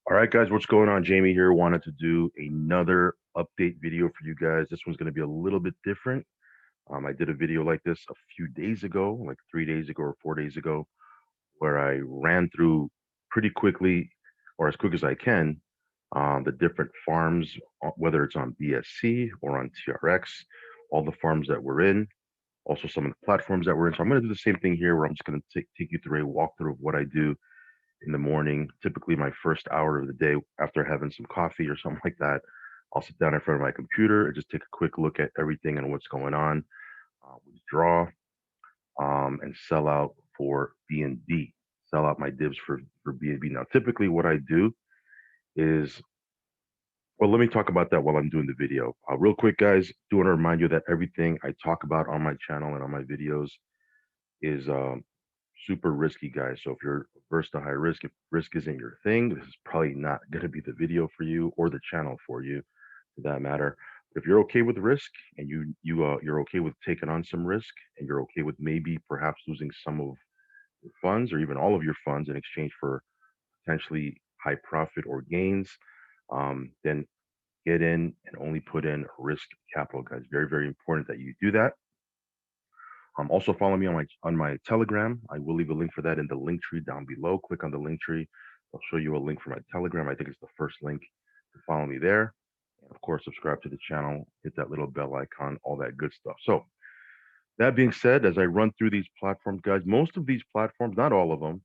All right, guys, what's going on? Jamie here. Wanted to do another update video for you guys. This one's going to be a little bit different. I did a video like this a few days ago, like 3 days ago or 4 days ago, where I ran through pretty quickly, or as quick as I can, the different farms, whether it's on BSC or on TRX, all the farms that we're in, also some of the platforms that we're in. So I'm going to do the same thing here, where I'm just going to take you through a walkthrough of what I do in the morning, typically my first hour of the day after having some coffee or something like that. I'll sit down in front of my computer and just take a quick look at everything and what's going on, withdraw, and sell out for BNB, sell out my divs for BNB. Now, typically what I do is, well, let me talk about that while I'm doing the video. Real quick, guys, do want to remind you that everything I talk about on my channel and on my videos is super risky, guys. So if you're averse to high risk, if risk isn't your thing, this is probably not going to be the video for you or the channel for you, for that matter. But if you're okay with risk and you're okay with taking on some risk and you're okay with maybe perhaps losing some of your funds or even all of your funds in exchange for potentially high profit or gains, then get in and only put in risk capital, guys. Very, very important that you do that. Also follow me on my Telegram. I will leave a link for that in the link tree down below. Click on the link tree. I'll show you a link for my Telegram. I think it's the first link to follow me there. And of course, subscribe to the channel, hit that little bell icon, all that good stuff. So that being said, as I run through these platforms, guys, most of these platforms, not all of them,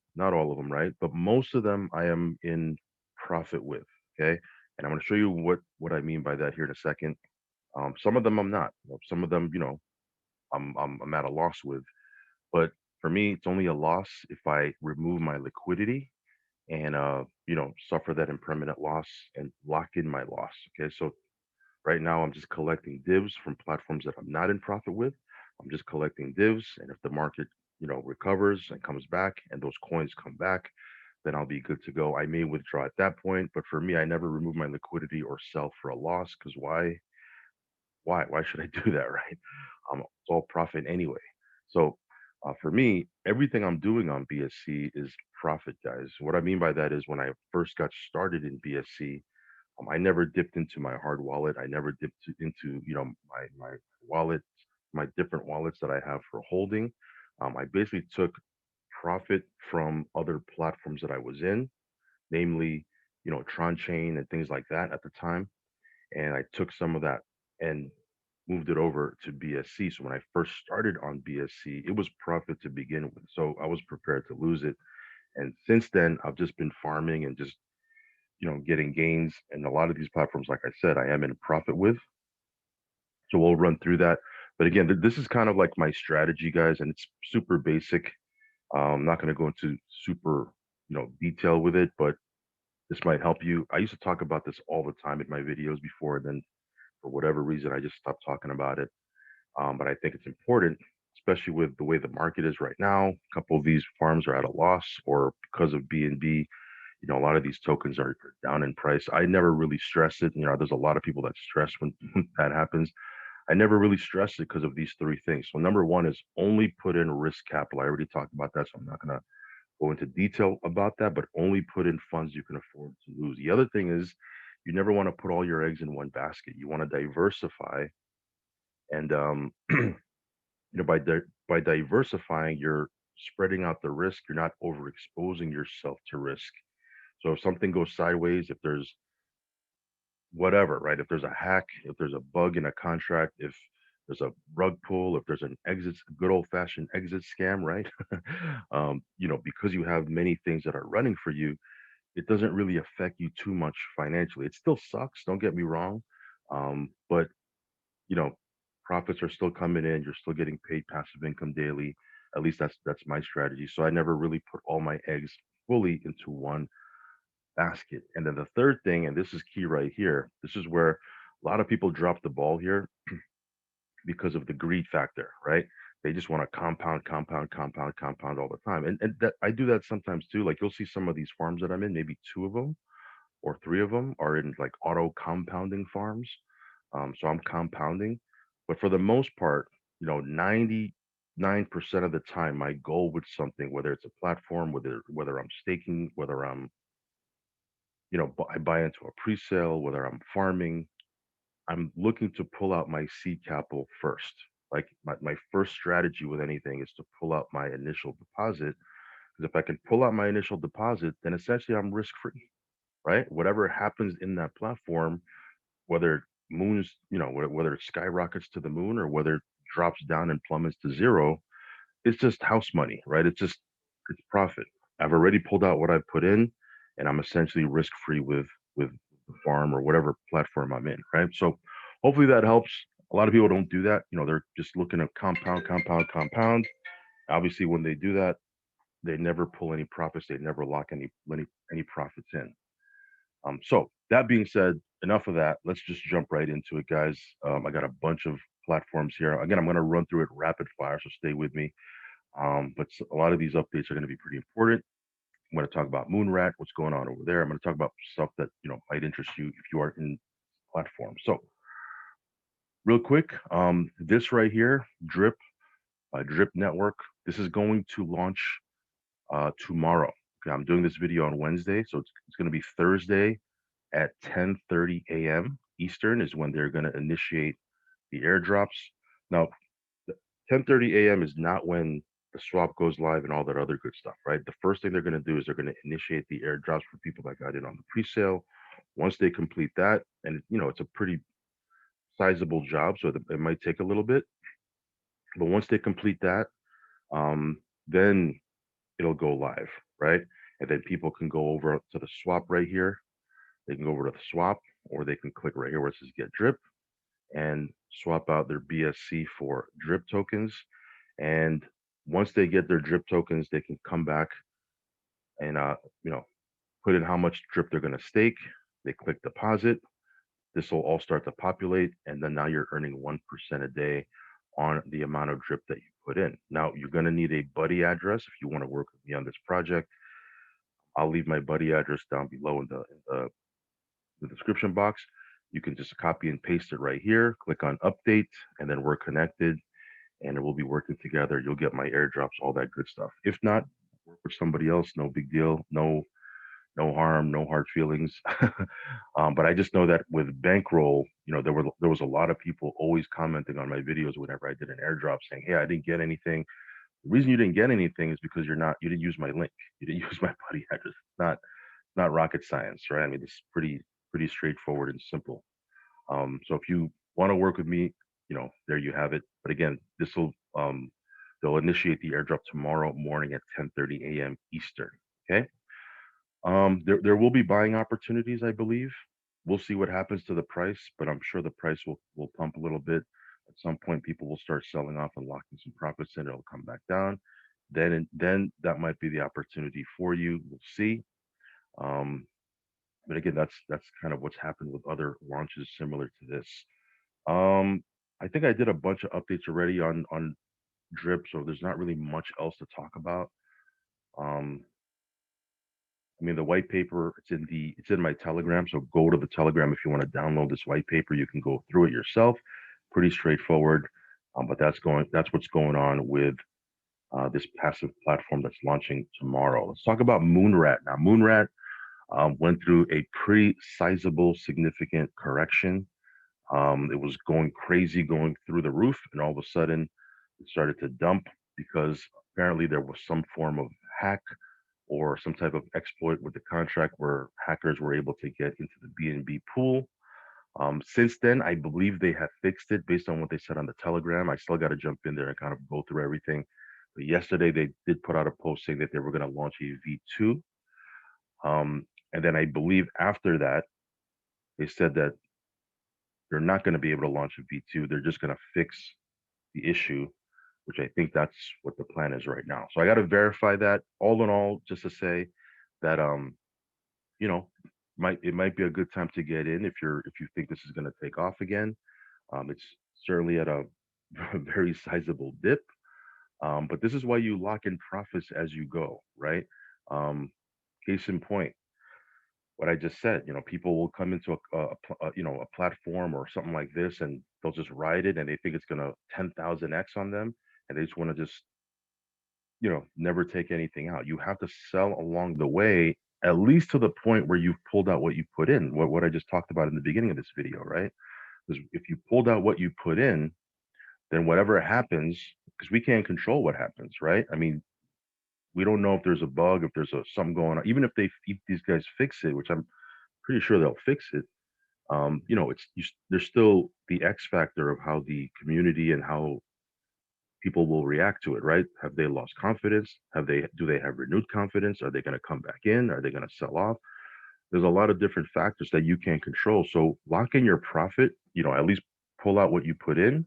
right? But most of them I am in profit with. Okay. And I'm going to show you what I mean by that here in a second. Some of them I'm not. Some of them, I'm at a loss with. But for me, it's only a loss if I remove my liquidity and suffer that impermanent loss and lock in my loss. Okay. So right now I'm just collecting divs from platforms that I'm not in profit with. I'm just collecting divs. And if the market, recovers and comes back and those coins come back, then I'll be good to go. I may withdraw at that point. But for me, I never remove my liquidity or sell for a loss because why? Why should I do that, right? It's all profit anyway. So for me, everything I'm doing on BSC is profit, guys. What I mean by that is when I first got started in BSC, I never dipped into my hard wallet. I never dipped into my wallet, my different wallets that I have for holding. I basically took profit from other platforms that I was in, namely, Tron Chain and things like that at the time, and I took some of that and moved it over to BSC. So when I first started on BSC, it was profit to begin with. So I was prepared to lose it. And since then, I've just been farming and just, getting gains. And a lot of these platforms, like I said, I am in profit with. So we'll run through that. But again, this is kind of like my strategy, guys, and it's super basic. I'm not going to go into super, detail with it, but this might help you. I used to talk about this all the time in my videos before, and then for whatever reason, I just stopped talking about it. But I think it's important, especially with the way the market is right now. A couple of these farms are at a loss, or because of BNB, a lot of these tokens are down in price. I never really stress it. There's a lot of people that stress when that happens. I never really stress it because of these three things. So number one is only put in risk capital. I already talked about that, so I'm not going to go into detail about that, but only put in funds you can afford to lose. The other thing is you never want to put all your eggs in one basket. You want to diversify, and by diversifying, you're spreading out the risk. You're not overexposing yourself to risk. So if something goes sideways, if there's whatever, right? If there's a hack, if there's a bug in a contract, if there's a rug pull, if there's an exit, good old fashioned exit scam, right? Because you have many things that are running for you, it doesn't really affect you too much financially. It still sucks, don't get me wrong. But you know, profits are still coming in, you're still getting paid passive income daily. At least that's my strategy. So I never really put all my eggs fully into one basket. And then the third thing, and this is key right here, this is where a lot of people drop the ball here because of the greed factor, right? They just want to compound, compound, compound, compound all the time. And that I do that sometimes too. Like you'll see some of these farms that I'm in, maybe two of them or three of them are in like auto compounding farms. So I'm compounding. But for the most part, 99% of the time, my goal with something, whether it's a platform, whether I'm staking, whether I'm I buy into a pre-sale, whether I'm farming, I'm looking to pull out my seed capital first. Like my first strategy with anything is to pull out my initial deposit. Because if I can pull out my initial deposit, then essentially I'm risk free, right? Whatever happens in that platform, whether it moons, whether it skyrockets to the moon or whether it drops down and plummets to zero, it's just house money, right? It's profit. I've already pulled out what I've put in, and I'm essentially risk free with the farm or whatever platform I'm in, right? So hopefully that helps. A lot of people don't do that. They're just looking to compound, compound, compound. Obviously, when they do that, they never pull any profits. They never lock any profits in. So that being said, enough of that. Let's just jump right into it, guys. I got a bunch of platforms here. Again, I'm going to run through it rapid fire, so stay with me. But a lot of these updates are going to be pretty important. I'm going to talk about Moonrat, what's going on over there. I'm going to talk about stuff that might interest you if you are in platform. So real quick, this right here, Drip Network. This is going to launch tomorrow. Okay, I'm doing this video on Wednesday, so it's going to be Thursday at 10:30 a.m. Eastern is when they're going to initiate the airdrops. Now, 10:30 a.m. is not when the swap goes live and all that other good stuff, right? The first thing they're going to do is they're going to initiate the airdrops for people that got in on the pre-sale. Once they complete that, and it's a pretty sizable job, so it might take a little bit. But once they complete that, then it'll go live, right? And then people can go over to the swap right here. They can go over to the swap, or they can click right here where it says get drip and swap out their BSC for drip tokens. And once they get their drip tokens, they can come back and put in how much drip they're going to stake. They click deposit. This will all start to populate, and then now you're earning 1% a day on the amount of drip that you put in. Now you're going to need a buddy address if you want to work with me on this project. I'll leave my buddy address down below in the description box. You can just copy and paste it right here, click on update, and then we're connected and we'll be working together. You'll get my airdrops, all that good stuff. If not, work with somebody else, no big deal. No harm, no hard feelings. But I just know that with bankroll, there was a lot of people always commenting on my videos whenever I did an airdrop saying, "Hey, I didn't get anything." The reason you didn't get anything is because you didn't use my link. You didn't use my buddy address. Not rocket science, right? I mean, it's pretty straightforward and simple. So if you want to work with me, there you have it. But again, this will they'll initiate the airdrop tomorrow morning at 10:30 a.m. Eastern. Okay. There will be buying opportunities, I believe. We'll see what happens to the price, but I'm sure the price will pump a little bit. At some point, people will start selling off and locking some profits in. It'll come back down. Then that might be the opportunity for you. We'll see. Um, but again, that's kind of what's happened with other launches similar to this. Um, I think I did a bunch of updates already on Drip, so there's not really much else to talk about. Um, I mean, the white paper, it's in my Telegram. So go to the Telegram if you want to download this white paper. You can go through it yourself. Pretty straightforward. But that's what's going on with this passive platform that's launching tomorrow. Let's talk about Moonrat. Now, Moonrat went through a pretty sizable, significant correction. It was going crazy, going through the roof, and all of a sudden it started to dump because apparently there was some form of hack or some type of exploit with the contract where hackers were able to get into the BNB pool. Since then, I believe they have fixed it based on what they said on the Telegram. I still got to jump in there and kind of go through everything. But yesterday, they did put out a post saying that they were going to launch a V2. And then I believe after that, they said that they're not going to be able to launch a V2. They're just going to fix the issue, which I think that's what the plan is right now. So I got to verify that. All in all, just to say that you know, it might be a good time to get in if you think this is going to take off again. It's certainly at a very sizable dip, but this is why you lock in profits as you go, right? Um, Case in point, what I just said. People will come into a platform or something like this, and they'll just ride it, and they think it's going to 10,000x on them, and they just want to just never take anything out. You have to sell along the way at least to the point where you've pulled out what you put in. What I just talked about in the beginning of this video, right? Because if you pulled out what you put in, then whatever happens, because we can't control what happens, right? I mean, we don't know if there's a bug, if there's something going on. Even if these guys fix it, which I'm pretty sure they'll fix it. There's still the X factor of how the community and how people will react to it, right? Have they lost confidence? Do they have renewed confidence? Are they going to come back in? Are they going to sell off? There's a lot of different factors that you can't control. So lock in your profit, at least pull out what you put in,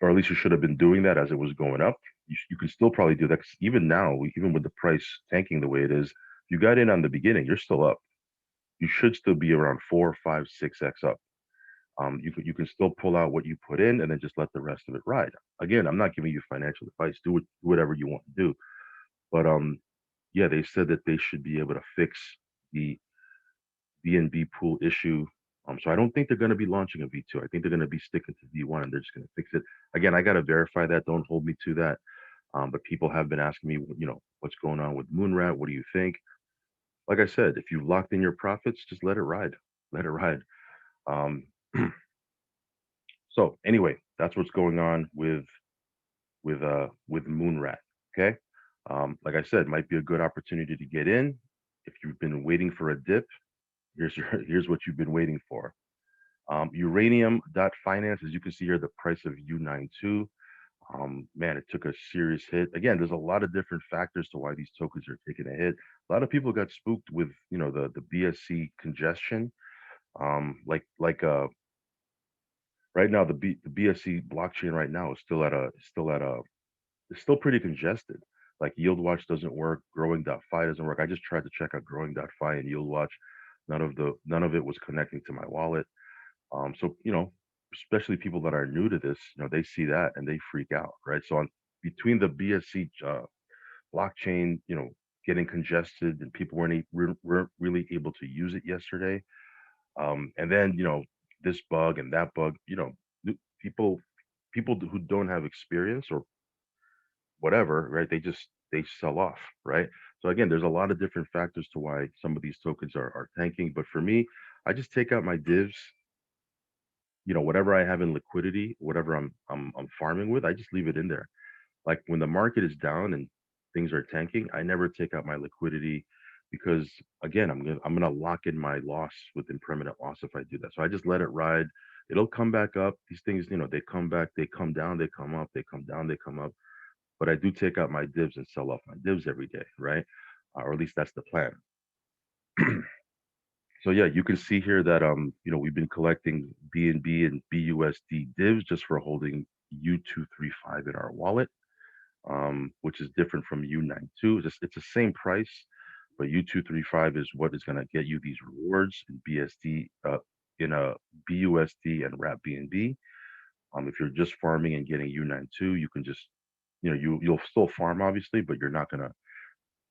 or at least you should have been doing that as it was going up. You can still probably do that 'cause even now, even with the price tanking the way it is, you got in on the beginning, you're still up. You should still be around 4, 5, 6x up. You can still pull out what you put in and then just let the rest of it ride. Again, I'm not giving you financial advice. Do whatever you want to do. But yeah, they said that they should be able to fix the BNB pool issue. So I don't think they're going to be launching a V2. I think they're going to be sticking to V1 and they're just going to fix it. Again, I got to verify that. Don't hold me to that. But people have been asking me, what's going on with Moonrat? What do you think? Like I said, if you locked in your profits, just let it ride. Let it ride. Um, so anyway, that's what's going on with Moonrat. Okay. Like I said, might be a good opportunity to get in. If you've been waiting for a dip, here's what you've been waiting for. Uranium.finance, as you can see here, the price of U92. Man, it took a serious hit. Again, there's a lot of different factors to why these tokens are taking a hit. A lot of people got spooked with, the BSC congestion. Like right now, the BSC blockchain right now is it's still pretty congested. Like Yield Watch doesn't work, Growing.fi doesn't work. I just tried to check out Growing.fi and Yield Watch. None of it was connecting to my wallet. So especially people that are new to this, they see that and they freak out, right? So between the BSC blockchain, getting congested and people weren't really able to use it yesterday, and then this bug and that bug, people who don't have experience or whatever, right? They sell off, right? So again, there's a lot of different factors to why some of these tokens are tanking. But for me, I just take out my divs, whatever I have in liquidity, whatever I'm farming with, I just leave it in there. Like when the market is down and things are tanking, I never take out my liquidity because again, I'm gonna lock in my loss with impermanent loss if I do that. So I just let it ride. It'll come back up. These things, they come back, they come down, they come up, they come down, they come up. But I do take out my divs and sell off my divs every day, right? Or at least that's the plan. So yeah, you can see here that we've been collecting BNB and BUSD divs just for holding U235 in our wallet, which is different from U92. It's the same price, but U235 is what is going to get you these rewards in BSD, in a BUSD and wrap BNB. If you're just farming and getting U92, you can just, you'll still farm obviously, but you're not going to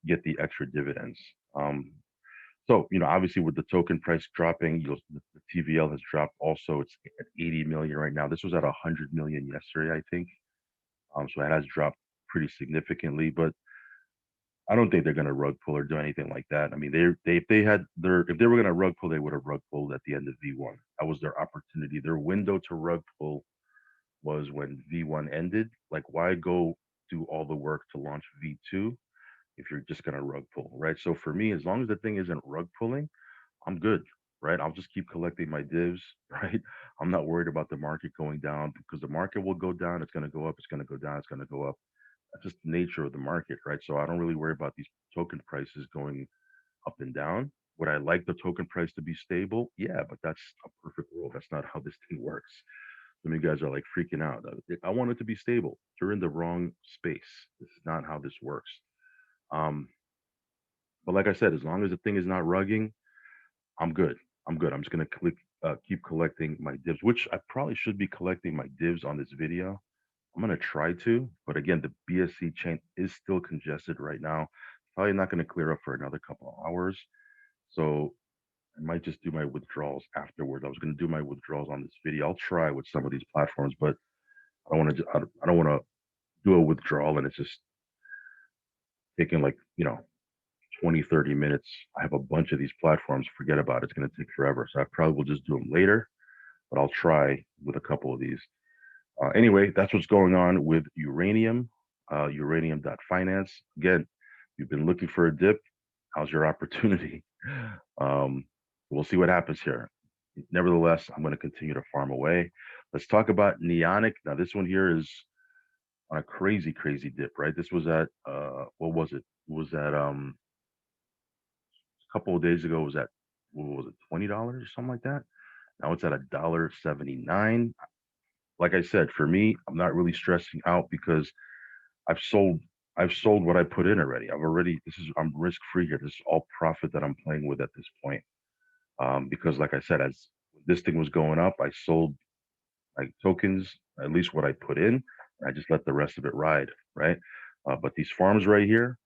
get the extra dividends. So, obviously with the token price dropping, the TVL has dropped also. It's at 80 million right now. This was at 100 million yesterday, I think. So it has dropped pretty significantly, but I don't think they're going to rug pull or do anything like that. I mean, if they were going to rug pull, they would have rug pulled at the end of V1. That was their opportunity. Their window to rug pull was when V1 ended. Like, why go do all the work to launch V2 if you're just going to rug pull, right? So for me, as long as the thing isn't rug pulling, I'm good, right? I'll just keep collecting my divs, right? I'm not worried about the market going down because the market will go down. It's going to go up. It's going to go down. It's going to go up. That's just the nature of the market, right? So I don't really worry about these token prices going up and down. Would I like the token price to be stable? Yeah, but that's a perfect world. That's not how this thing works. Some of you guys are like freaking out. I want it to be stable. You're in the wrong space. This is not how this works. Um, but like I said, as long as the thing is not rugging, I'm good. I'm good. I'm just gonna keep collecting my divs, which I probably should be collecting my divs on this video. I'm gonna try to, but again, the BSC chain is still congested right now. Probably not gonna clear up for another couple of hours. So I might just do my withdrawals afterward. I was gonna do my withdrawals on this video. I'll try with some of these platforms, but I don't want to. I don't want to do a withdrawal and it's just taking like 20, 30 minutes. I have a bunch of these platforms. Forget about it. It's going to take forever. So I probably will just do them later, but I'll try with a couple of these. Anyway, that's what's going on with uranium, uranium.finance. Again, you've been looking for a dip. How's your opportunity? Um, we'll see what happens here. Nevertheless, I'm going to continue to farm away. Let's talk about Neonic. Now, this one here is on a crazy, crazy dip, right? This was at what was it? It was at a couple of days ago. It was at what was it, $20 or something like that? Now it's at $1.79. Like I said, for me, I'm not really stressing out because I've sold I've sold what I put in already. I'm risk free here. This is all profit that I'm playing with at this point. Because like I said, as this thing was going up, I sold like tokens, at least what I put in. I just let the rest of it ride, right? But these farms right here,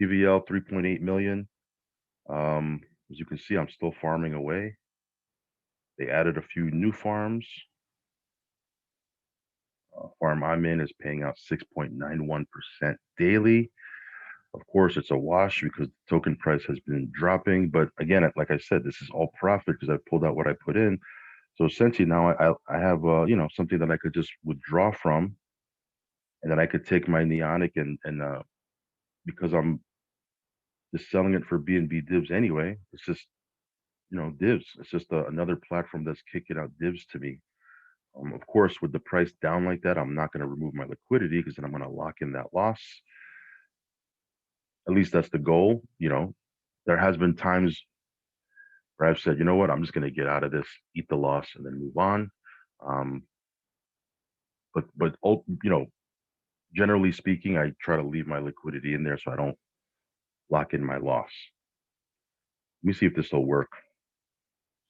TVL 3.8 million. As you can see, I'm still farming away. They added a few new farms. Farm I'm in is paying out 6.91% daily. Of course, it's a wash because the token price has been dropping. But again, like I said, this is all profit because I pulled out what I put in. So essentially now I have something that I could just withdraw from, and then I could take my Neonic and because I'm just selling it for BNB divs anyway. It's just divs. It's just another platform that's kicking out divs to me. Of course, with the price down like that, I'm not going to remove my liquidity because then I'm going to lock in that loss. At least that's the goal. There has been times where I've said, you know what, I'm just going to get out of this, eat the loss, and then move on. Um, but generally speaking, I try to leave my liquidity in there so I don't lock in my loss. Let me see if this will work.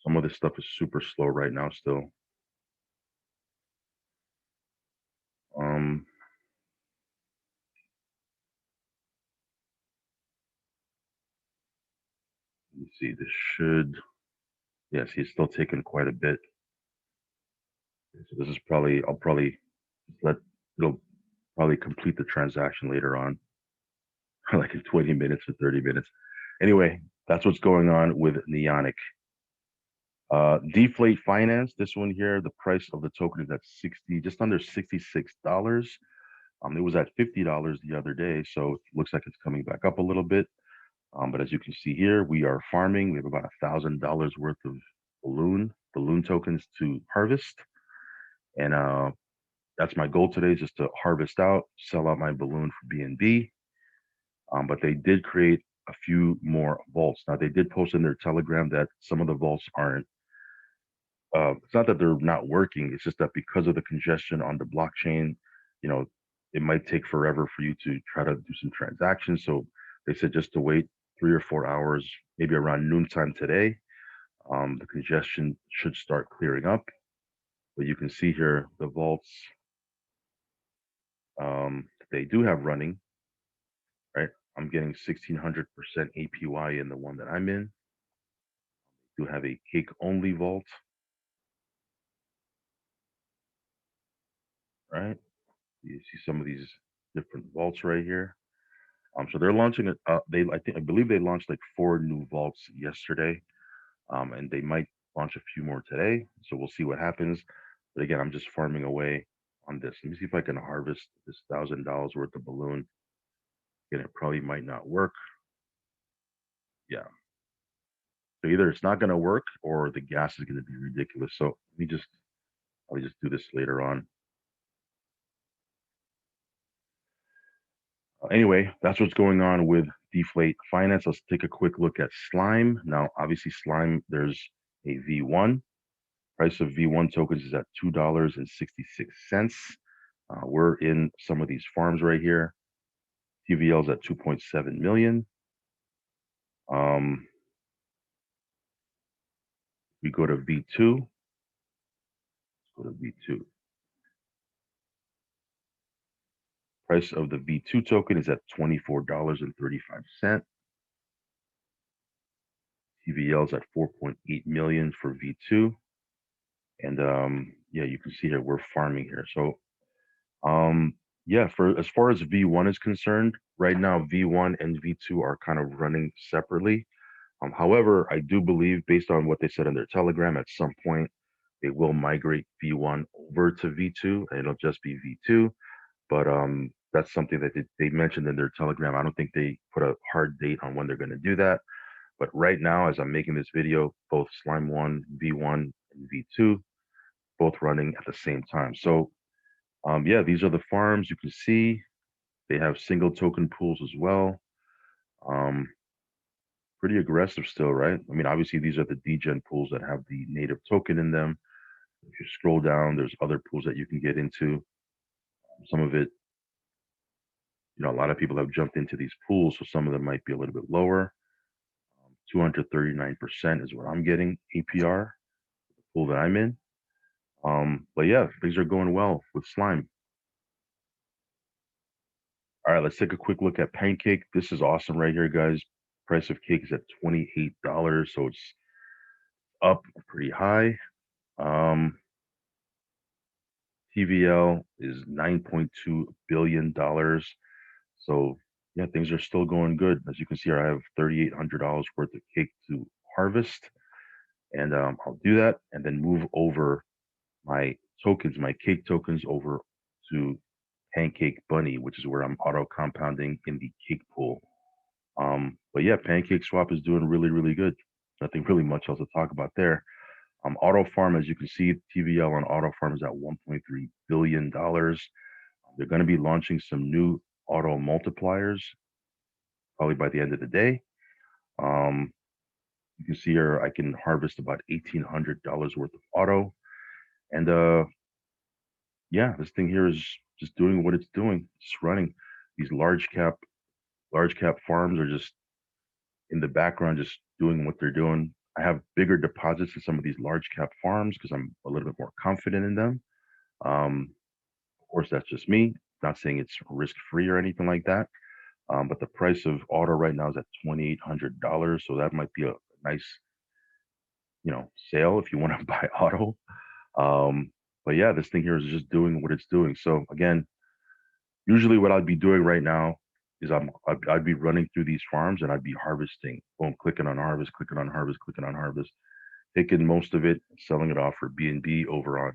Some of this stuff is super slow right now still. Um, let me see. This should, yes, he's still taking quite a bit. So this is probably, I'll probably let, it'll probably complete the transaction later on, like in 20 minutes or 30 minutes. Anyway, that's what's going on with Neonic. Deflate Finance, this one here, the price of the token is at just under $66. It was at $50 the other day, so it looks like it's coming back up a little bit. But as you can see here, we are farming. We have about $1,000 worth of balloon tokens to harvest, and that's my goal today, is just to harvest out, sell out my balloon for BNB. But they did create a few more vaults. Now they did post in their Telegram that some of the vaults aren't. It's not that they're not working. It's just that because of the congestion on the blockchain, you know, it might take forever for you to try to do some transactions. So they said just to wait 3 or 4 hours, maybe around noontime today. The congestion should start clearing up. But you can see here the vaults they do have running, right? I'm getting 1600% APY in the one that I'm in. Do have a cake only vault, right? You see some of these different vaults right here. So they're launching it. I believe they launched like 4 new vaults yesterday, and they might launch a few more today. So we'll see what happens. But again, I'm just farming away on this. Let me see if I can harvest this $1,000 worth of balloon. Again, it probably might not work. Yeah. So either it's not going to work or the gas is going to be ridiculous. So I'll just do this later on. Anyway, that's what's going on with Deflate Finance. Let's take a quick look at Slime. Now, obviously, Slime, there's a V1. Price of V1 tokens is at $2.66. We're in some of these farms right here. TVL is at 2.7 million. We go to V2. Let's go to V2. Price of the V2 token is at $24.35. TVL is at 4.8 million for V2. And yeah, you can see here we're farming here. So yeah, for as far as V1 is concerned, right now, V1 and V2 are kind of running separately. However, I do believe, based on what they said in their Telegram, at some point they will migrate V1 over to V2, and it'll just be V2. But that's something that they mentioned in their Telegram. I don't think they put a hard date on when they're going to do that. But right now, as I'm making this video, both Slime 1, V1, and V2, both running at the same time. So yeah, these are the farms. You can see they have single token pools as well. Um, Pretty aggressive still, right? I mean, obviously these are the degen pools that have the native token in them. If you scroll down, there's other pools that you can get into. Some of it, a lot of people have jumped into these pools, so some of them might be a little bit lower. 239% is what I'm getting APR, the pool that I'm in. But yeah, things are going well with Slime. All right, let's take a quick look at Pancake. This is awesome right here, guys. Price of cake is at $28, so it's up pretty high. TVL is $9.2 billion. So yeah, things are still going good. As you can see here, I have $3,800 worth of cake to harvest. And I'll do that and then move over my tokens, my cake tokens over to Pancake Bunny, which is where I'm auto compounding in the cake pool. But yeah, PancakeSwap is doing really, really good. Nothing really much else to talk about there. Auto Farm, as you can see, TVL on Auto Farm is at $1.3 billion. They're going to be launching some new auto multipliers probably by the end of the day. You can see here I can harvest about $1,800 worth of auto. And yeah, this thing here is just doing what it's doing. It's running. These large cap farms are just in the background, just doing what they're doing. I have bigger deposits in some of these large cap farms because I'm a little bit more confident in them. Of course, that's just me. Not saying it's risk free or anything like that. But the price of auto right now is at $2,800, so that might be a nice, sale if you want to buy auto. But yeah, this thing here is just doing what it's doing. So again, usually what I'd be doing right now is I'd be running through these farms and I'd be harvesting. Boom, clicking on harvest, clicking on harvest, clicking on harvest, taking most of it, selling it off for BNB over on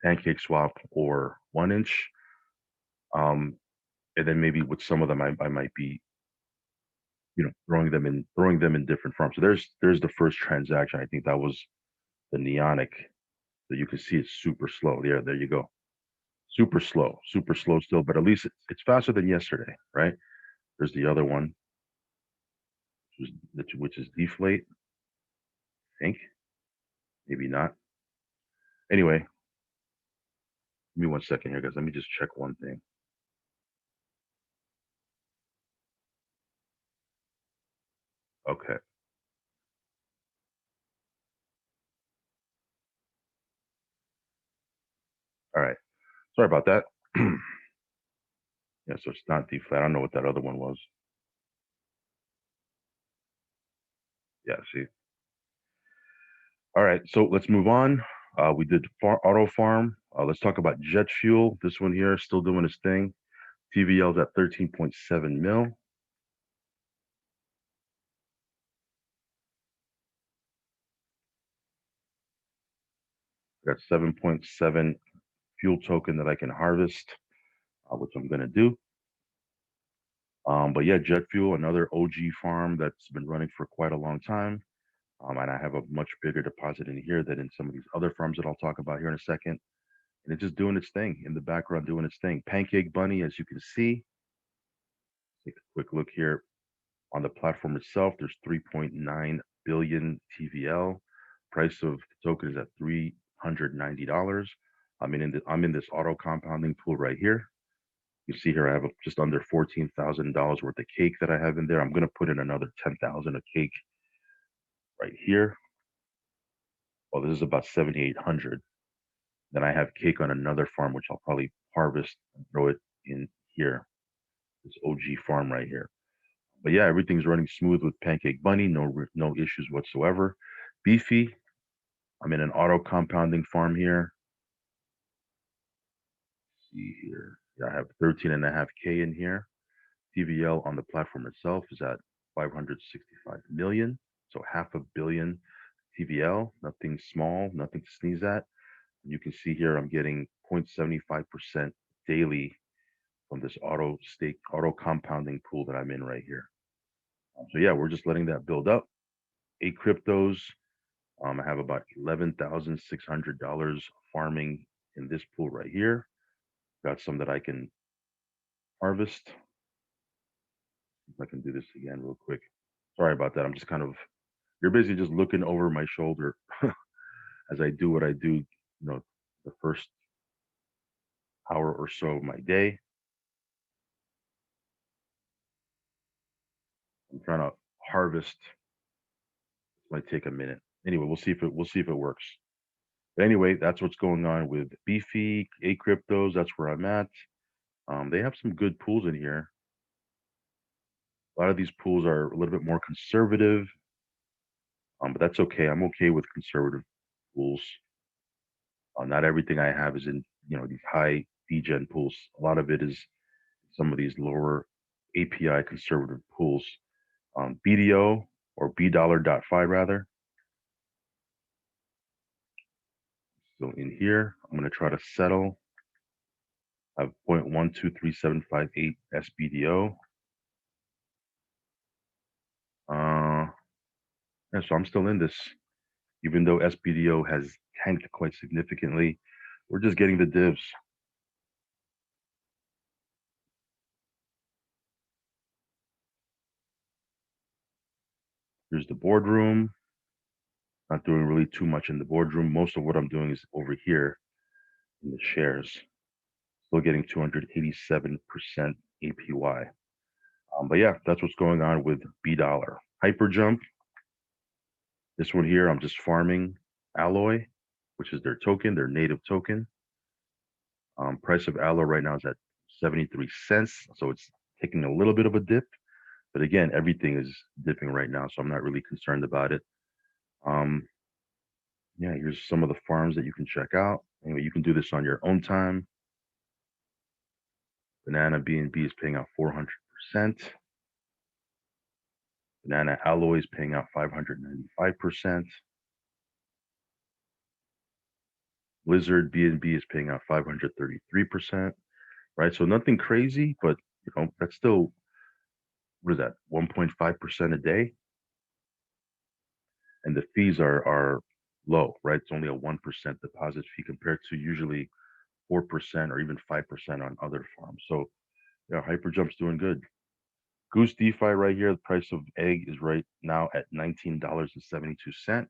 PancakeSwap or 1inch. And then maybe with some of them I might be throwing them in different farms. So there's the first transaction. I think that was the Neonic. So you can see it's super slow. There you go. Super slow still, but at least it's faster than yesterday, right? There's the other one, which is Deflate. I think maybe not. Anyway, give me 1 second here, guys. Let me just check one thing. Okay. All right. Sorry about that. Yeah, so it's not Deflate. I don't know what that other one was. Yeah, see. All right, so let's move on. We did auto farm. Let's talk about jet fuel. This one here still doing its thing. TVL's at 13.7 mil. Got 7.7 fuel token that I can harvest, which I'm gonna do. But yeah, jet fuel, another OG farm that's been running for quite a long time. And I have a much bigger deposit in here than in some of these other farms that I'll talk about here in a second. And it's just doing its thing in the background, doing its thing. Pancake Bunny, as you can see, take a quick look here on the platform itself. There's 3.9 billion TVL. Price of the token is at $390. I'm in this auto compounding pool right here. You see here I have just under $14,000 worth of cake that I have in there. I'm going to put in another 10,000 of cake right here. Well, this is about 7,800. Then I have cake on another farm, which I'll probably harvest and throw it in here. This OG farm right here. But yeah, everything's running smooth with Pancake Bunny. No issues whatsoever. Beefy. I'm in an auto compounding farm here. Let's see here. Yeah, I have 13.5K in here. TVL on the platform itself is at 565 million, so half a billion TVL, nothing small, nothing to sneeze at. You can see here I'm getting 0.75% daily from this auto compounding pool that I'm in right here. So yeah, we're just letting that build up. 8 cryptos. I have about $11,600 farming in this pool right here. Got some that I can harvest. If I can do this again real quick. Sorry about that. I'm just kind of, you're basically just looking over my shoulder as I do what I do, the first hour or so of my day. I'm trying to harvest. It might take a minute. Anyway, we'll see if it works. But anyway, that's what's going on with Beefy, 8 cryptos. That's where I'm at. They have some good pools in here. A lot of these pools are a little bit more conservative, but that's okay. I'm okay with conservative pools. Not everything I have is in these high degen pools. A lot of it is some of these lower API conservative pools. BDO or $B.5 rather. So in here, I'm going to try to settle. I have 0.123758 SBDO. And so I'm still in this, even though SBDO has tanked quite significantly. We're just getting the divs. Here's the boardroom. Not doing really too much in the boardroom. Most of what I'm doing is over here in the shares. Still getting 287% APY. But yeah, that's what's going on with $. Hyperjump. This one here, I'm just farming Alloy, which is their token, their native token. Price of Alloy right now is at 73 cents. So it's taking a little bit of a dip. But again, everything is dipping right now. So I'm not really concerned about it. Yeah, here's some of the farms that you can check out. Anyway, you can do this on your own time. Banana BNB is paying out 400%. Banana Alloy is paying out 595%. Blizzard BNB is paying out 533%. Right, so nothing crazy, but that's still, what is that, 1.5% a day, and the fees are low, right? It's only a 1% deposit fee compared to usually 4% or even 5% on other farms. So yeah, Hyperjump's doing good. Goose DeFi right here, the price of egg is right now at $19.72.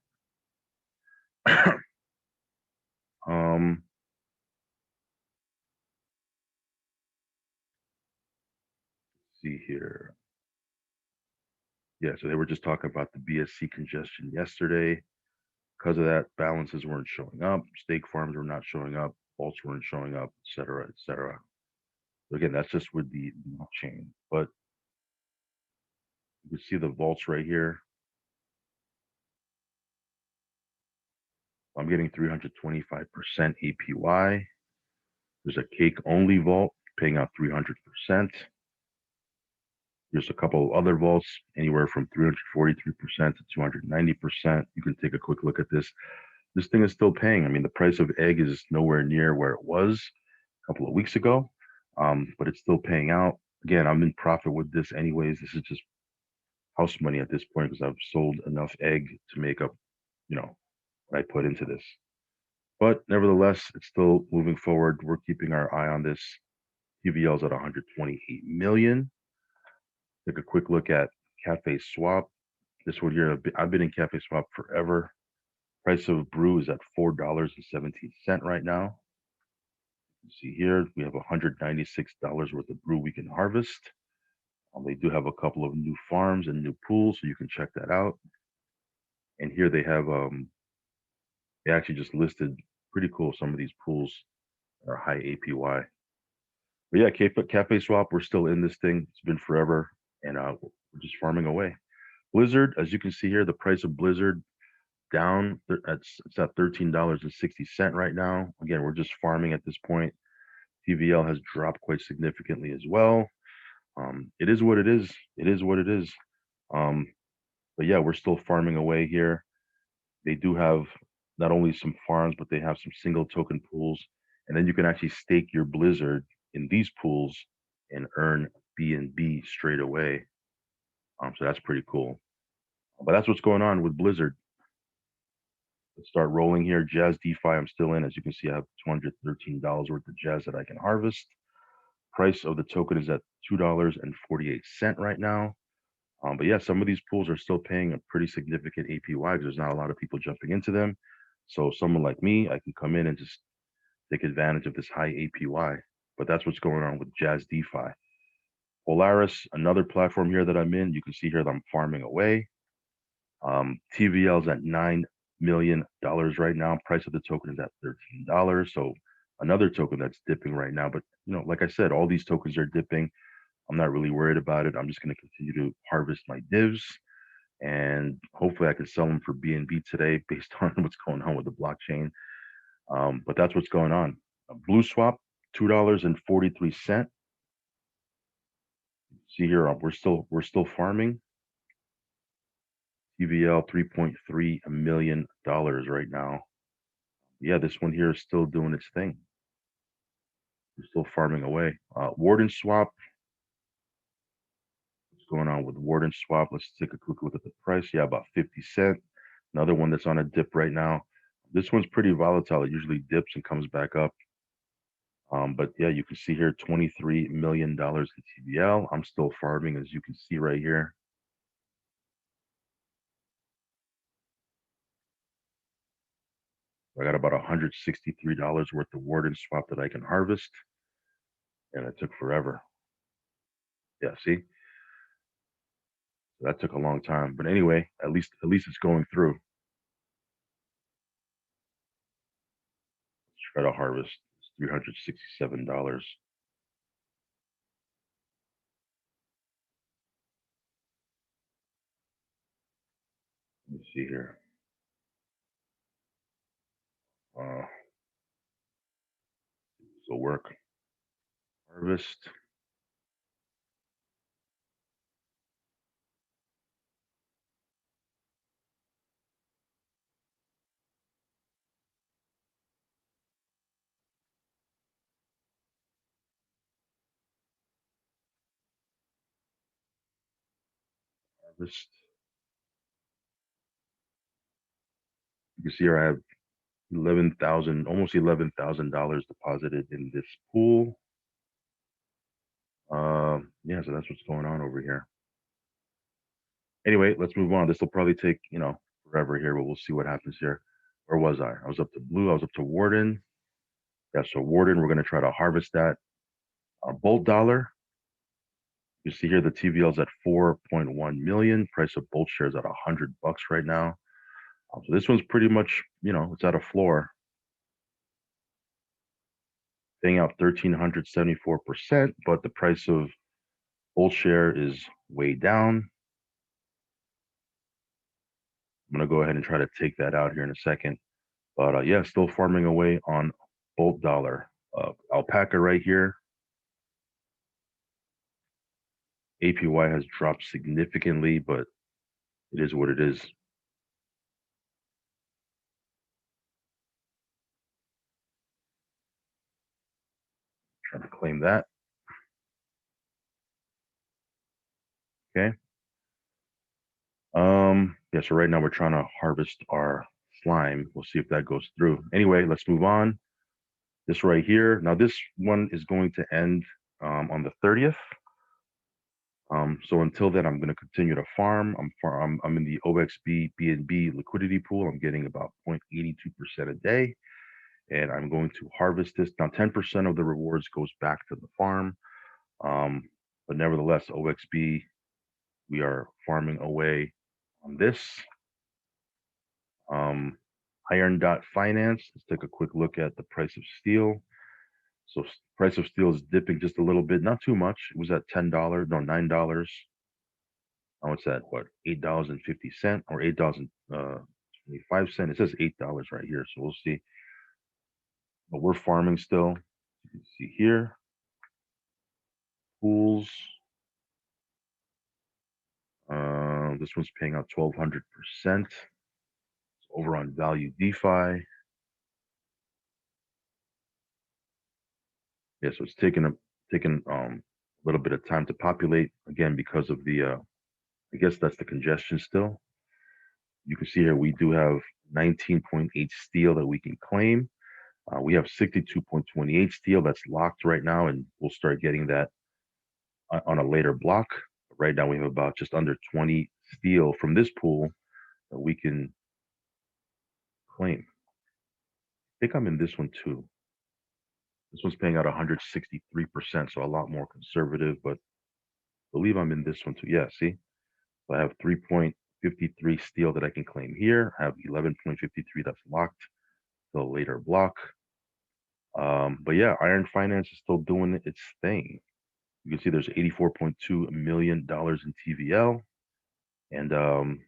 See here. Yeah, so they were just talking about the BSC congestion yesterday. Because of that, balances weren't showing up, stake farms were not showing up, vaults weren't showing up, et cetera, et cetera. So again, that's just with the blockchain. But you can see the vaults right here. I'm getting 325% APY. There's a cake only vault paying out 300%. There's a couple of other vaults, anywhere from 343% to 290%. You can take a quick look at this. This thing is still paying. I mean, the price of egg is nowhere near where it was a couple of weeks ago, but it's still paying out. Again, I'm in profit with this anyways. This is just house money at this point because I've sold enough egg to make up, what I put into this. But nevertheless, it's still moving forward. We're keeping our eye on this. TVL's at 128 million. Take a quick look at PancakeSwap. This one here, I've been in PancakeSwap forever. Price of brew is at $4.17 right now. You see here, we have $196 worth of brew we can harvest. They do have a couple of new farms and new pools, so you can check that out. And here they have, they actually just listed, pretty cool, some of these pools are high APY. But yeah, PancakeSwap, we're still in this thing. It's been forever, and we're just farming away. Blizzard, as you can see here, the price of Blizzard down. It's at $13.60 right now. Again, we're just farming at this point. TVL has dropped quite significantly as well. It is what it is. It is what it is. Um, but yeah, we're still farming away here. They do have not only some farms, but they have some single token pools, and then you can actually stake your Blizzard in these pools and earn BNB straight away. So that's pretty cool. But that's what's going on with Blizzard. Let's start rolling here. Jazz DeFi, I'm still in. As you can see, I have $213 worth of Jazz that I can harvest. Price of the token is at $2.48 right now. But yeah, some of these pools are still paying a pretty significant APY because there's not a lot of people jumping into them. So someone like me, I can come in and just take advantage of this high APY. But that's what's going on with Jazz DeFi. Polaris, another platform here that I'm in. You can see here that I'm farming away. TVL is at $9 million right now. Price of the token is at $13. So another token that's dipping right now. But like I said, all these tokens are dipping. I'm not really worried about it. I'm just going to continue to harvest my divs, and hopefully I can sell them for BNB today based on what's going on with the blockchain. But that's what's going on. Blue Swap, $2.43. See here, we're still farming. TVL $3.3 million right now. Yeah, this one here is still doing its thing. We're still farming away. Warden Swap. What's going on with Warden Swap? Let's take a quick look at the price. Yeah, about 50 cents. Another one that's on a dip right now. This one's pretty volatile. It usually dips and comes back up. But yeah, you can see here $23 million in TVL. I'm still farming, as you can see right here. I got about $163 worth of Warden Swap that I can harvest, and it took forever. Yeah, see, that took a long time. But anyway, at least it's going through. Let's try to harvest. It's $367. Let me see here. This will work. Harvest. Harvest. You can see here I have 11,000, almost $11,000 deposited in this pool. Yeah, so that's what's going on over here. Anyway, let's move on. This will probably take, forever here, but we'll see what happens here. Where was I? I was up to blue. I was up to Warden. Yeah, so Warden, we're going to try to harvest that. Bolt Dollar. You see here the TVL is at 4.1 million. Price of Bolt shares at $100 right now. So this one's pretty much, it's at a floor. Paying out 1,374%, but the price of Bolt share is way down. I'm going to go ahead and try to take that out here in a second. But yeah, still farming away on Bolt Dollar. Alpaca right here. APY has dropped significantly, but it is what it is. Trying to claim that. Okay. Yeah, so right now we're trying to harvest our slime. We'll see if that goes through. Anyway, let's move on. This right here. Now this one is going to end on the 30th. So until then, I'm going to continue to farm. I'm in the OXB BNB liquidity pool. I'm getting about 0.82% a day, and I'm going to harvest this. Now, 10% of the rewards goes back to the farm, but nevertheless, OXB, we are farming away on this. Iron Dot Finance. Let's take a quick look at the price of steel. So price of steel is dipping just a little bit, not too much. It was at $10, no, $9. Now it's at what, $8.50 or $8.25. It says $8 right here, so we'll see. But we're farming still. You can see here. Pools. This one's paying out 1200%. Over on Value DeFi. Yeah, so it's taking a little bit of time to populate again because of the I guess that's the congestion still. You can see here we do have 19.8 steel that we can claim. We have 62.28 steel that's locked right now, and we'll start getting that on a later block. Right now we have about just under 20 steel from this pool that we can claim. I think I'm in this one too. This one's paying out 163%, so a lot more conservative, but I believe I'm in this one too. Yeah, see? So I have 3.53 steel that I can claim here. I have 11.53 that's locked to a later block. But yeah, Iron Finance is still doing its thing. You can see there's $84.2 million in TVL. And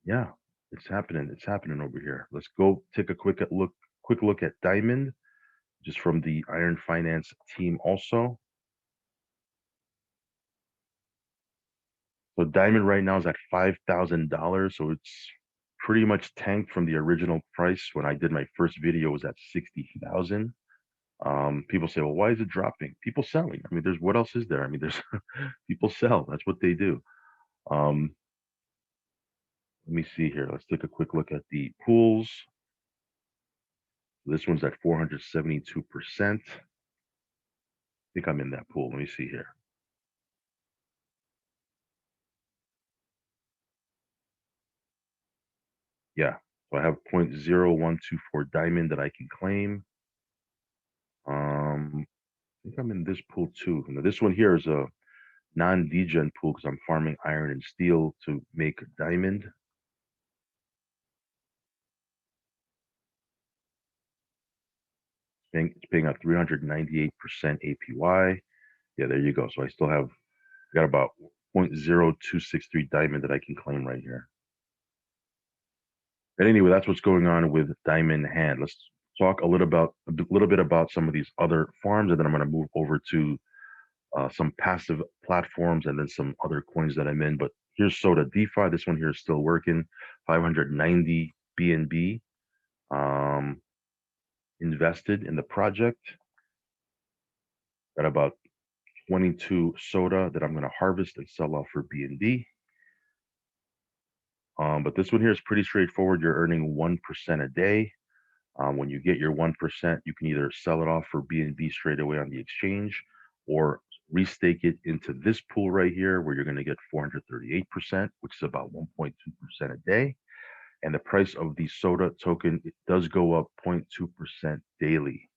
yeah, it's happening. It's happening over here. Let's go take a quick look at Diamond, just from the Iron Finance team also. So Diamond right now is at $5,000. So it's pretty much tanked from the original price. When I did my first video, it was at 60,000. People say, well, why is it dropping? People selling. I mean, there's what else is there? I mean, there's people sell. That's what they do. Um, let me see here. Let's take a quick look at the pools. This one's at 472%. I think I'm in that pool. Let me see here. Yeah. So I have 0.0124 diamond that I can claim. I think I'm in this pool too. Now, this one here is a non-degen pool because I'm farming iron and steel to make diamond. It's paying out 398% APY. Yeah, there you go. So I still have got about 0.0263 diamond that I can claim right here. But anyway, that's what's going on with Diamond Hand. Let's talk a little bit about some of these other farms, and then I'm going to move over to some passive platforms and then some other coins that I'm in. But here's Soda DeFi. This one here is still working. 590 BNB invested in the project. Got about 22 Soda that I'm going to harvest and sell off for BNB. But this one here is pretty straightforward. You're earning 1% a day. When you get your 1%, you can either sell it off for BNB straight away on the exchange or restake it into this pool right here where you're going to get 438%, which is about 1.2% a day. And the price of the Soda token, it does go up 0.2% daily.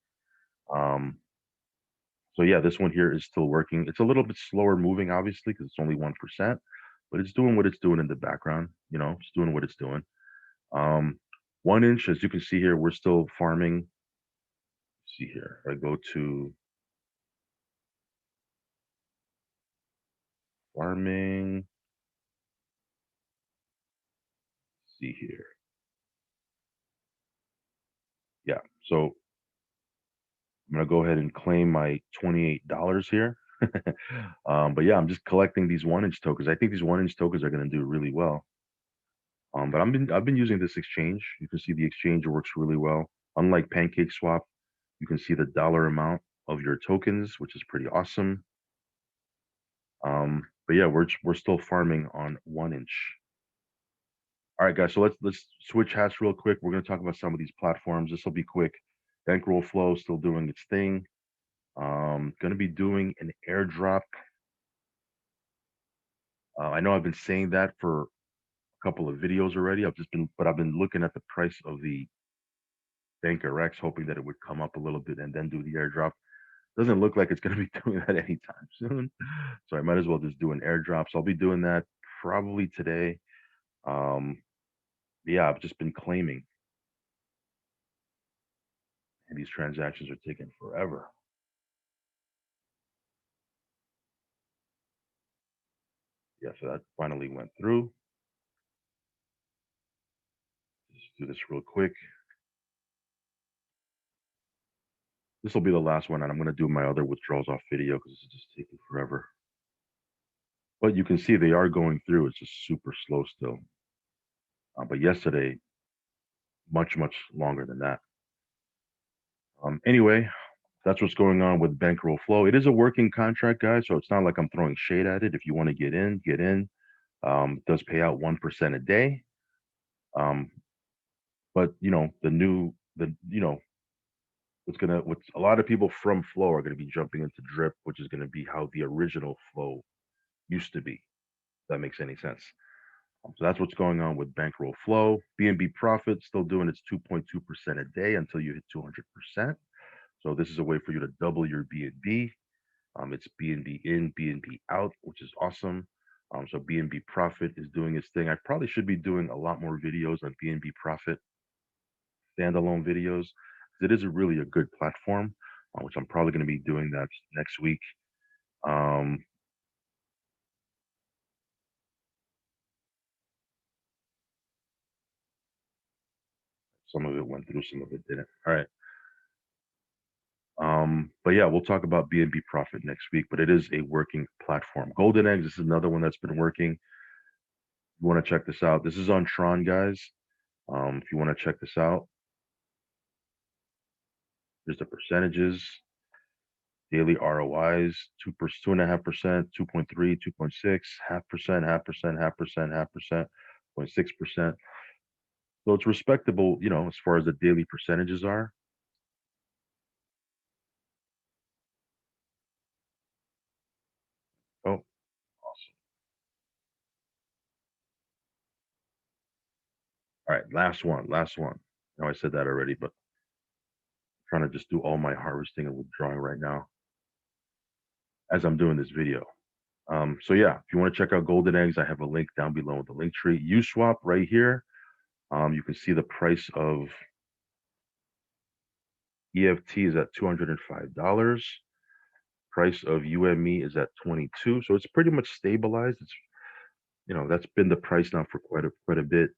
Um, so yeah, this one here is still working. It's a little bit slower moving, obviously, because it's only 1%, but it's doing what it's doing in the background. It's doing what it's doing. 1 inch, as you can see here, we're still farming. See here, I go to farming. See here. Yeah, so I'm gonna go ahead and claim my $28 here. But yeah, I'm just collecting these 1 inch tokens. I think these 1 inch tokens are gonna do really well. But I've been using this exchange. You can see the exchange works really well. Unlike PancakeSwap, you can see the dollar amount of your tokens, which is pretty awesome. But yeah, we're still farming on 1 inch. All right, guys. So let's switch hats real quick. We're going to talk about some of these platforms. This will be quick. Bankroll Flow still doing its thing. Going to be doing an airdrop. I know I've been saying that for a couple of videos already. I've been looking at the price of the Banker X, hoping that it would come up a little bit and then do the airdrop. Doesn't look like it's going to be doing that anytime soon. So I might as well just do an airdrop. So I'll be doing that probably today. Um, yeah, I've just been claiming, and these transactions are taking forever. Yeah, so that finally went through. Just do this real quick. This will be the last one, and I'm going to do my other withdrawals off video because this is just taking forever. But you can see they are going through. It's just super slow still. But yesterday, much longer than that. Anyway, that's what's going on with bankroll flow. It is a working contract, guys, so it's not like I'm throwing shade at it. If you want to get in, get in. It does pay out 1% a day. Um, but what's a lot of people from flow are gonna be jumping into drip, which is gonna be how the original flow used to be. If that makes any sense. So that's what's going on with bankroll flow. BNB profit still doing its 2.2% a day until you hit 200%. So this is a way for you to double your BNB. It's BNB in, BNB out, which is awesome. So BNB profit is doing its thing. I probably should be doing a lot more videos on BNB profit, standalone videos. It is really a good platform, which I'm probably going to be doing that next week. Um, some of it went through, some of it didn't. All right. But yeah, we'll talk about BNB profit next week, but it is a working platform. Golden Eggs, this is another one that's been working. You want to check this out. This is on Tron, guys. If you want to check this out, here's the percentages, daily ROIs, 2.5%, 2.3, 2.6, half percent, half percent, half percent, half percent, 0.6%. So it's respectable, as far as the daily percentages are. Oh, awesome. All right, last one, last one. I know I said that already, but I'm trying to just do all my harvesting and withdrawing right now as I'm doing this video. So yeah, if you want to check out Golden Eggs, I have a link down below in the link tree. USwap right here. You can see the price of EFT is at $205. Price of UME is at 22. So it's pretty much stabilized. It's that's been the price now for quite a bit,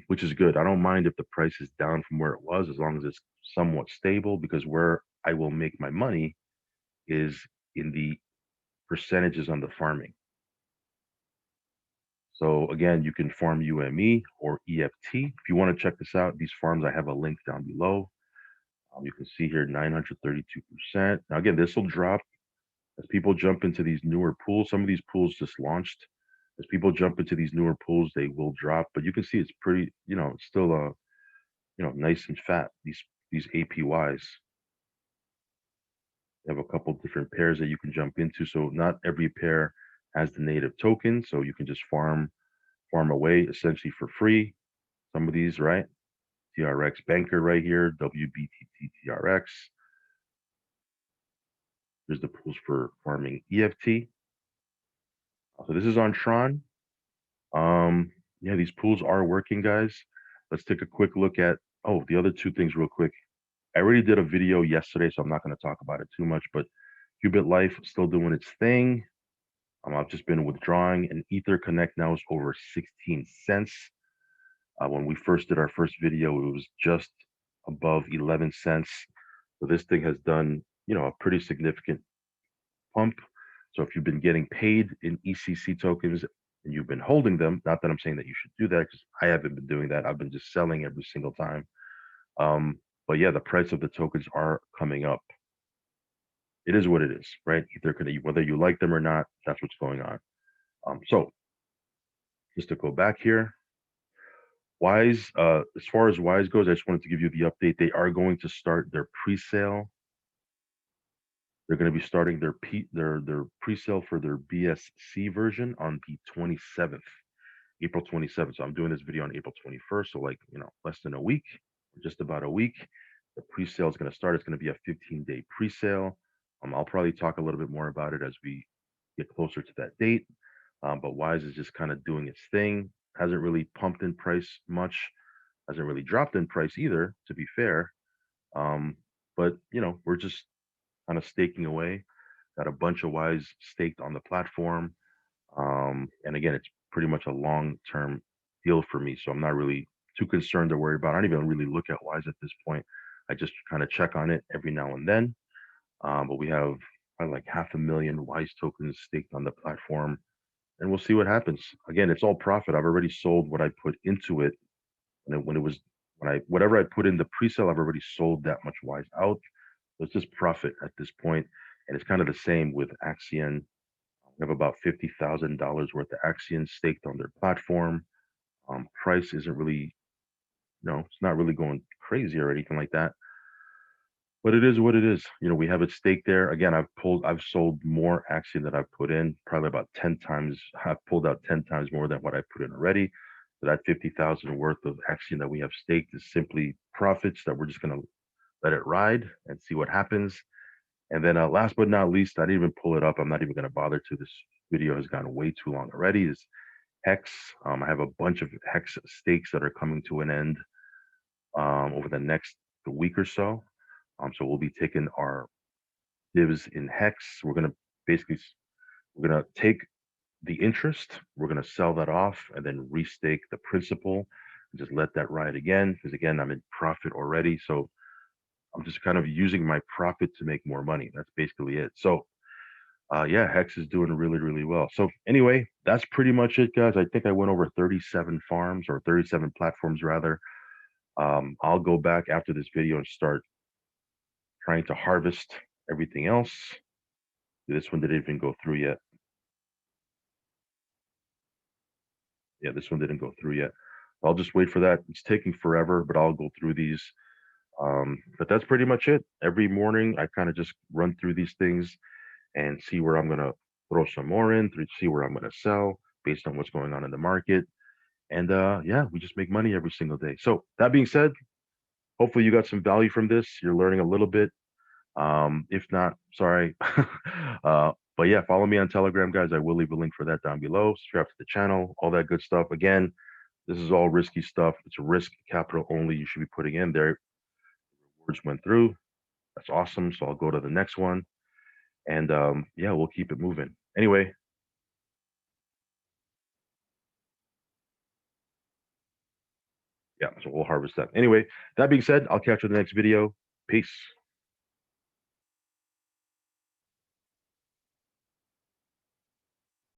which is good. I don't mind if the price is down from where it was as long as it's somewhat stable, because where I will make my money is in the percentages on the farming. So again, you can farm UME or EFT. If you want to check this out, these farms, I have a link down below. You can see here 932%. Now again, this will drop as people jump into these newer pools. Some of these pools just launched. As people jump into these newer pools, they will drop. But you can see it's pretty, it's still nice and fat. These APYs. You have a couple different pairs that you can jump into. So not every pair has the native token. So you can just farm away essentially for free. Some of these, right? TRX Banker right here, WBTT TRX. There's the pools for farming EFT. So this is on Tron. Yeah, these pools are working, guys. Let's take a quick look at the other two things real quick. I already did a video yesterday, so I'm not going to talk about it too much, but Qubit Life still doing its thing. I've just been withdrawing, and Ether Connect now is over 16 cents. When we first did our first video, it was just above 11 cents. So this thing has done, a pretty significant pump. So if you've been getting paid in ECC tokens and you've been holding them, not that I'm saying that you should do that, because I haven't been doing that. I've been just selling every single time. But yeah, the price of the tokens are coming up. It is what it is, right? Either whether you like them or not, that's what's going on. So just to go back here, Wise, as far as Wise goes, I just wanted to give you the update. They are going to start their pre-sale. They're going to be starting their pre-sale for their BSC version on the 27th, April 27th. So I'm doing this video on April 21st, so like less than a week, just about a week. The pre-sale is going to start. It's going to be a 15-day pre-sale. I'll probably talk a little bit more about it as we get closer to that date. But Wise is just kind of doing its thing. Hasn't really pumped in price much. Hasn't really dropped in price either, to be fair. But we're just kind of staking away. Got a bunch of Wise staked on the platform. And again, it's pretty much a long-term deal for me. So I'm not really too concerned or worried about it. I don't even really look at Wise at this point. I just kind of check on it every now and then. But we have like 500,000 Wise tokens staked on the platform. and we'll see what happens. Again, it's all profit. I've already sold what I put into it when it was when I whatever I put in the pre-sale, I've already sold that much wise out. So it's just profit at this point, and it's kind of the same with Axion. We have about $50,000 worth of Axion staked on their platform. Price isn't really, it's not really going crazy or anything like that. But it is what it is. We have it staked there. Again, I've sold more Axiom that I've put in, probably about 10 times. I've pulled out 10 times more than what I put in already. So that 50,000 worth of Axiom that we have staked is simply profits that we're just going to let it ride and see what happens. And then last but not least, I didn't even pull it up. I'm not even going to bother to. This video has gone way too long already. Is Hex. I have a bunch of Hex stakes that are coming to an end over the next week or so. So we'll be taking our divs in Hex. Basically we're gonna take the interest, we're gonna sell that off, and then restake the principal, and just let that ride again. Because again, I'm in profit already, so I'm just kind of using my profit to make more money. That's basically it. So yeah, Hex is doing really, really well. So anyway, that's pretty much it, guys. I think I went over 37 farms or 37 platforms rather. I'll go back after this video and start trying to harvest everything else. This one didn't even go through yet. Yeah, this one didn't go through yet. I'll just wait for that. It's taking forever, but I'll go through these. But that's pretty much it. Every morning, I kind of just run through these things and see where I'm going to throw some more in, to see where I'm going to sell based on what's going on in the market. And yeah, we just make money every single day. So that being said, hopefully you got some value from this. You're learning a little bit. If not, sorry. But yeah, follow me on Telegram, guys. I will leave a link for that down below. Subscribe to the channel, all that good stuff. Again, this is all risky stuff. It's risk capital only you should be putting in there. Words went through. That's awesome. So I'll go to the next one. And yeah, we'll keep it moving. Anyway, yeah, so we'll harvest that. Anyway, that being said, I'll catch you in the next video. Peace.